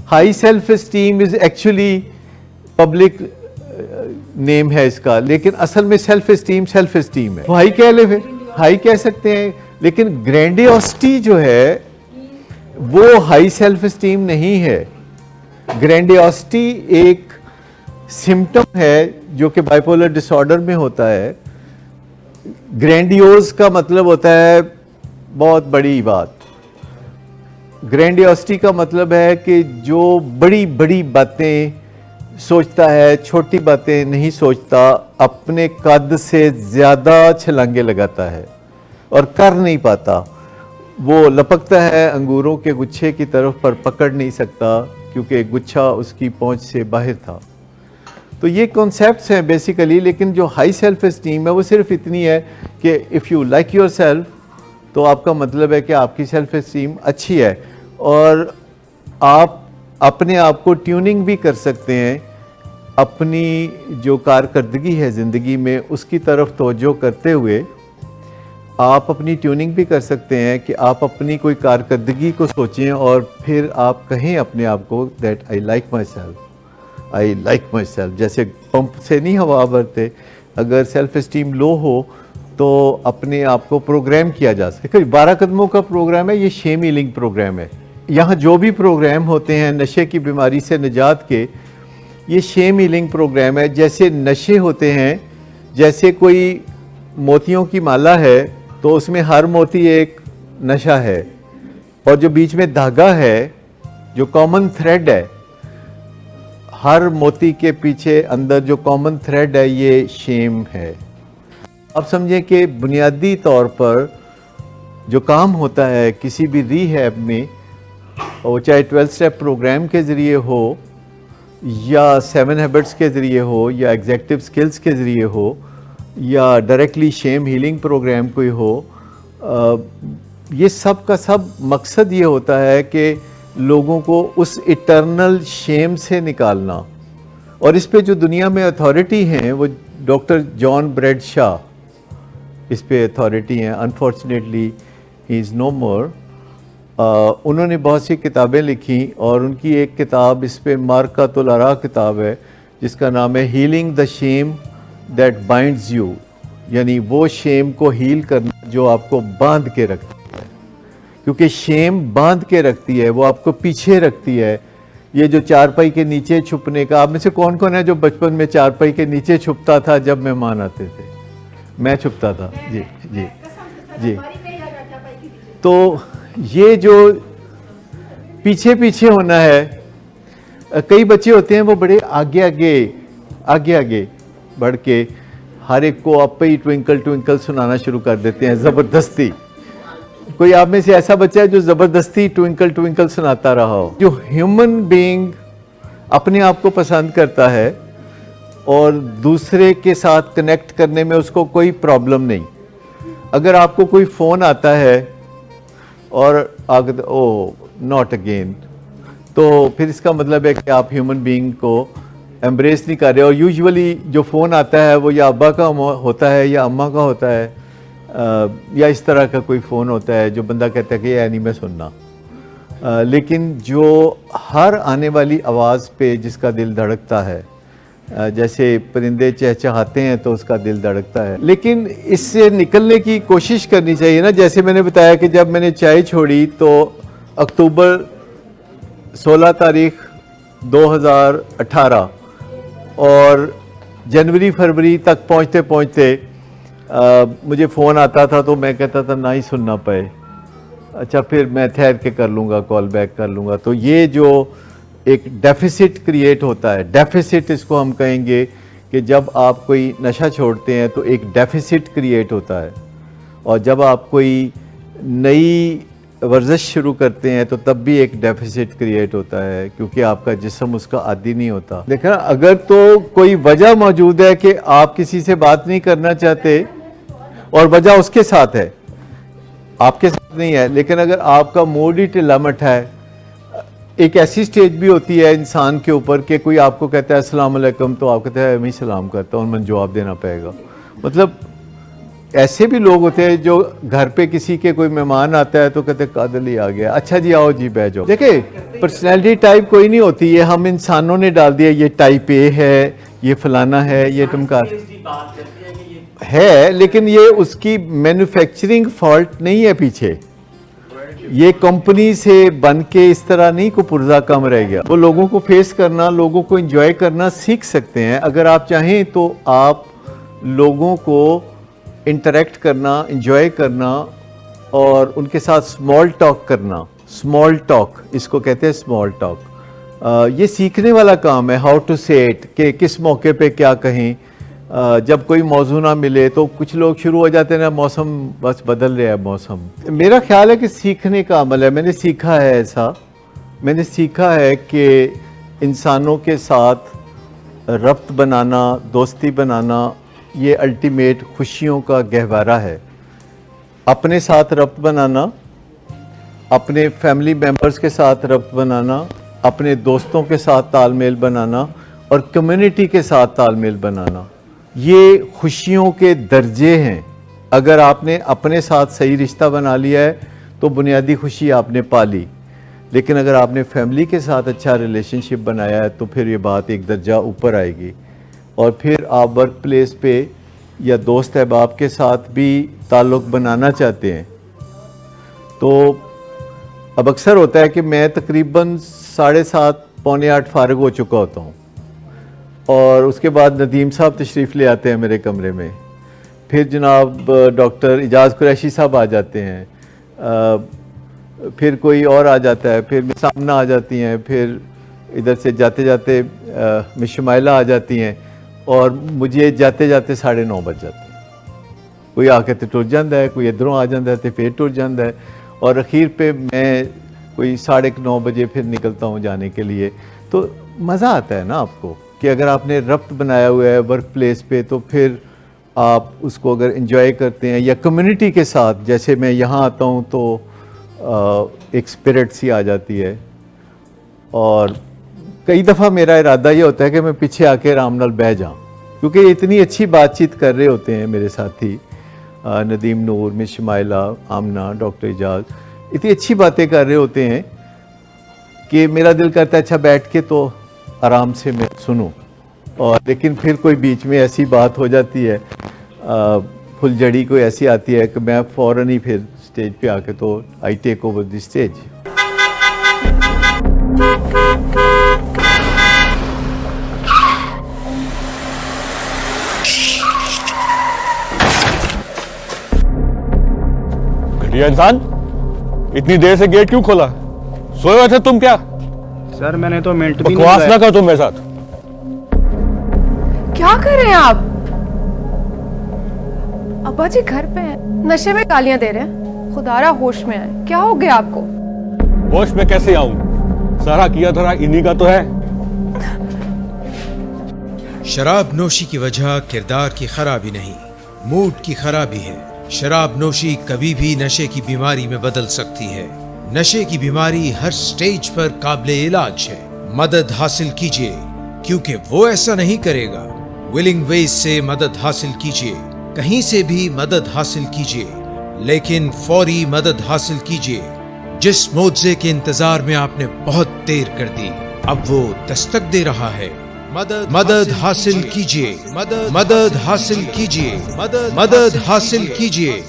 High self esteem is actually public name है इसका, लेकिन असल में सेल्फ एस्टीम है। हाई कह ले, फिर हाई कह सकते हैं, लेकिन ग्रैंडियोसिटी जो है वो हाई सेल्फ एस्टीम नहीं है। ग्रैंडियोसिटी एक सिम्टम है जो कि बाइपोलर डिसऑर्डर में होता है। ग्रैंडियोज का मतलब होता है बहुत बड़ी बात। ग्रैंडियोसिटी का मतलब है कि जो बड़ी बड़ी बातें सोचता है, छोटी बातें नहीं सोचता, अपने कद से ज़्यादा छलांगे लगाता है और कर नहीं पाता। वो लपकता है अंगूरों के गुच्छे की तरफ पर पकड़ नहीं सकता क्योंकि गुच्छा उसकी पहुंच से बाहर था। तो ये कॉन्सेप्ट्स हैं बेसिकली, लेकिन जो हाई सेल्फ एस्टीम है वो सिर्फ इतनी है कि if you like your self तो आपका मतलब है कि आपकी सेल्फ एस्टीम अच्छी है और आप अपने आप को ट्यूनिंग भी कर सकते हैं। अपनी जो कारकर्दगी है ज़िंदगी में उसकी तरफ तवज्जो करते हुए आप अपनी ट्यूनिंग भी कर सकते हैं कि आप अपनी कोई कारकर्दगी को सोचें और फिर आप कहें अपने आप को that I like my self. जैसे पंप से नहीं हवा भरते, अगर सेल्फ एस्टीम लो हो तो अपने आप को प्रोग्राम किया जा सकता है। 12 कदमों का प्रोग्राम है, ये शेम हीलिंग प्रोग्राम है। यहाँ जो भी प्रोग्राम होते हैं नशे की बीमारी से निजात के, ये शेम हीलिंग प्रोग्राम है। जैसे नशे होते हैं, जैसे कोई मोतियों की माला है तो उसमें हर मोती एक नशा है और जो बीच में धागा है, जो कॉमन थ्रेड है, हर मोती के पीछे अंदर जो कॉमन थ्रेड है ये शेम है। अब समझें कि बुनियादी तौर पर जो काम होता है किसी भी रीहैब में, वो चाहे 12 स्टेप प्रोग्राम के ज़रिए हो या 7 हैबिट्स के ज़रिए हो या एग्जेक्टिव स्किल्स के ज़रिए हो या डायरेक्टली शेम हीलिंग प्रोग्राम कोई हो, ये सब का सब मकसद ये होता है कि लोगों को उस इटर्नल शेम से निकालना। और इस पे जो दुनिया में अथॉरिटी हैं वो डॉक्टर जॉन ब्रैडशॉ इस पे अथॉरिटी हैं। अनफॉर्चुनेटली ही इज़ नो मोर। उन्होंने बहुत सी किताबें लिखी और उनकी एक किताब इस पे मार्कातुल आरा किताब है जिसका नाम है healing the Shem that binds you, यानी वो शेम को हील करना जो आपको बांध के रखता है। क्योंकि शेम बांध के रखती है, वो आपको पीछे रखती है। ये जो चारपाई के नीचे छुपने का, आप में से कौन कौन है जो बचपन में चारपाई के नीचे छुपता था जब मेहमान आते थे? मैं छुपता था जी जी जी। तो ये जो पीछे पीछे होना है, कई बच्चे होते हैं वो बड़े आगे आगे बढ़ के हर एक को आप पे ही ट्विंकल ट्विंकल सुनाना शुरू कर देते हैं ज़बरदस्ती। कोई आप में से ऐसा बच्चा है जो ज़बरदस्ती ट्विंकल ट्विंकल सुनाता रहा हो? जो ह्यूमन बीइंग अपने आप को पसंद करता है और दूसरे के साथ कनेक्ट करने में उसको कोई प्रॉब्लम नहीं। अगर आपको कोई फ़ोन आता है और आगे ओ नॉट अगेन, तो फिर इसका मतलब है कि आप ह्यूमन बीइंग को एम्ब्रेस नहीं कर रहे। और यूजुअली जो फ़ोन आता है वो या अब्बा का होता है या अम्मा का होता है, या इस तरह का कोई फ़ोन होता है जो बंदा कहता है कि ये नहीं मैं सुनना। लेकिन जो हर आने वाली आवाज़ पे जिसका दिल धड़कता है, जैसे परिंदे चहचहाते हैं तो उसका दिल धड़कता है। लेकिन इससे निकलने की कोशिश करनी चाहिए ना। जैसे मैंने बताया कि जब मैंने चाय छोड़ी तो अक्टूबर 16 तारीख 2018 और जनवरी फरवरी तक पहुँचते पहुँचते मुझे फ़ोन आता था तो मैं कहता था ना ही सुनना पाए, अच्छा फिर मैं ठहर के कर लूँगा, कॉल बैक कर लूँगा। तो ये जो एक डेफिसिट क्रिएट होता है, डेफिसिट इसको हम कहेंगे कि जब आप कोई नशा छोड़ते हैं तो एक डेफिसिट क्रिएट होता है, और जब आप कोई नई वर्जिश शुरू करते हैं तो तब भी एक डेफिसिट क्रिएट होता है, क्योंकि आपका जिस्म उसका आदी नहीं होता। देखा, अगर तो कोई वजह मौजूद है कि आप किसी से बात नहीं करना चाहते और वजह उसके साथ है, आपके साथ नहीं है, लेकिन अगर आपका मूड ही ढिला-मठा है, एक ऐसी स्टेज भी होती है इंसान के ऊपर कि कोई आपको कहता है अस्सलाम वालेकुम तो आप कहते हैं मैं सलाम करता हूँ, मैं जवाब देना पड़ेगा। मतलब ऐसे भी लोग होते हैं जो घर पे किसी के कोई मेहमान आता है तो कहते कादल ही आ गया, अच्छा जी आओ जी बैठ जाओ। देखिए पर्सनैलिटी टाइप कोई नहीं होती, ये हम इंसानों ने डाल दिया, ये टाइप ए है, ये फलाना है, ये टमकार है, लेकिन ये उसकी मैन्युफैक्चरिंग फॉल्ट नहीं है पीछे, ये कंपनी से बन के इस तरह नहीं को पुर्जा कम रह गया। वो लोगों को फेस करना, लोगों को एंजॉय करना सीख सकते हैं। अगर आप चाहें तो आप लोगों को इंटरेक्ट करना, एंजॉय करना और उनके साथ स्मॉल टॉक करना, स्मॉल टॉक इसको कहते हैं, स्मॉल टॉक, ये सीखने वाला काम है। हाउ टू से इट, कि किस मौके पे क्या कहें। जब कोई मौजू ना मिले तो कुछ लोग शुरू हो जाते हैं ना, मौसम बस बदल रहा है मौसम। मेरा ख्याल है कि सीखने का अमल है, मैंने सीखा है ऐसा, मैंने सीखा है कि इंसानों के साथ रब्त बनाना, दोस्ती बनाना, ये अल्टीमेट खुशियों का गहवारा है। अपने साथ रब्त बनाना, अपने फैमिली मेम्बर्स के साथ रब्त बनाना, अपने दोस्तों के साथ तालमेल बनाना और कम्युनिटी के साथ तालमेल बनाना, ये खुशियों के दर्जे हैं। अगर आपने अपने साथ सही रिश्ता बना लिया है तो बुनियादी खुशी आपने पा ली, लेकिन अगर आपने फैमिली के साथ अच्छा रिलेशनशिप बनाया है तो फिर ये बात एक दर्जा ऊपर आएगी। और फिर आप वर्क प्लेस पे या दोस्त अहबाब के साथ भी ताल्लुक़ बनाना चाहते हैं तो अब अक्सर होता है कि मैं तकरीबन 7:30 पौने 8 फारिग हो चुका होता हूँ और उसके बाद नदीम साहब तशरीफ़ ले आते हैं मेरे कमरे में, फिर जनाब डॉक्टर इजाज़ कुरैशी साहब आ जाते हैं, फिर कोई और आ जाता है, फिर सामना आ जाती हैं, फिर इधर से जाते जाते मिस शुमाइला आ जाती हैं और मुझे जाते जाते 9:30 बज जाते हैं। कोई आके तो टुर जाता है, कोई इधरों आ जाता है तो फिर टुर जाता है और अखीर पे मैं कोई 9:30 बजे फिर निकलता हूँ जाने के लिए। तो मज़ा आता है ना आपको कि अगर आपने रब्त बनाया हुआ है वर्क प्लेस पे तो फिर आप उसको अगर एंजॉय करते हैं, या कम्युनिटी के साथ, जैसे मैं यहाँ आता हूँ तो एक स्पिरिट सी आ जाती है। और कई दफ़ा मेरा इरादा ये होता है कि मैं पीछे आके आराम नाल बह जाऊँ, क्योंकि इतनी अच्छी बातचीत कर रहे होते हैं मेरे साथी नदीम नूर, मिस शुमाइला, आमना, डॉक्टर इजाज़, इतनी अच्छी बातें कर रहे होते हैं कि मेरा दिल करता है अच्छा बैठ के तो आराम से मैं सुनूं। और लेकिन फिर कोई बीच में ऐसी बात हो जाती है, फुलझड़ी कोई ऐसी आती है कि मैं फ़ौरन ही फिर स्टेज पे आके तो I take over the stage. घटिया इंसान, इतनी देर से गेट क्यों खोला? सोए हुए थे तुम क्या? सर मैंने तो मिनट भी बकवास ना कर तुम मेरे साथ। क्या कर रहे हैं आप? अब्बा जी घर पे हैं, नशे में गालियां दे रहे हैं। खुदारा होश में आए, क्या हो गया आपको? होश में कैसे आऊं? सारा किया धरा इन्हीं का तो है। शराब नोशी की वजह किरदार की खराबी नहीं, मूड की खराबी है। शराब नोशी कभी भी नशे की बीमारी में बदल सकती है। नशे की बीमारी हर स्टेज पर काबिले इलाज है। मदद हासिल कीजिए, क्योंकि वो ऐसा नहीं करेगा। विलिंग वेज से मदद हासिल कीजिए, कहीं से भी मदद हासिल कीजिए, लेकिन फौरी मदद हासिल कीजिए। जिस मुआवजे के इंतजार में आपने बहुत देर कर दी, अब वो दस्तक दे रहा है। मदद हासिल कीजिए, मदद हासिल कीजिए, मदद हासिल कीजिए।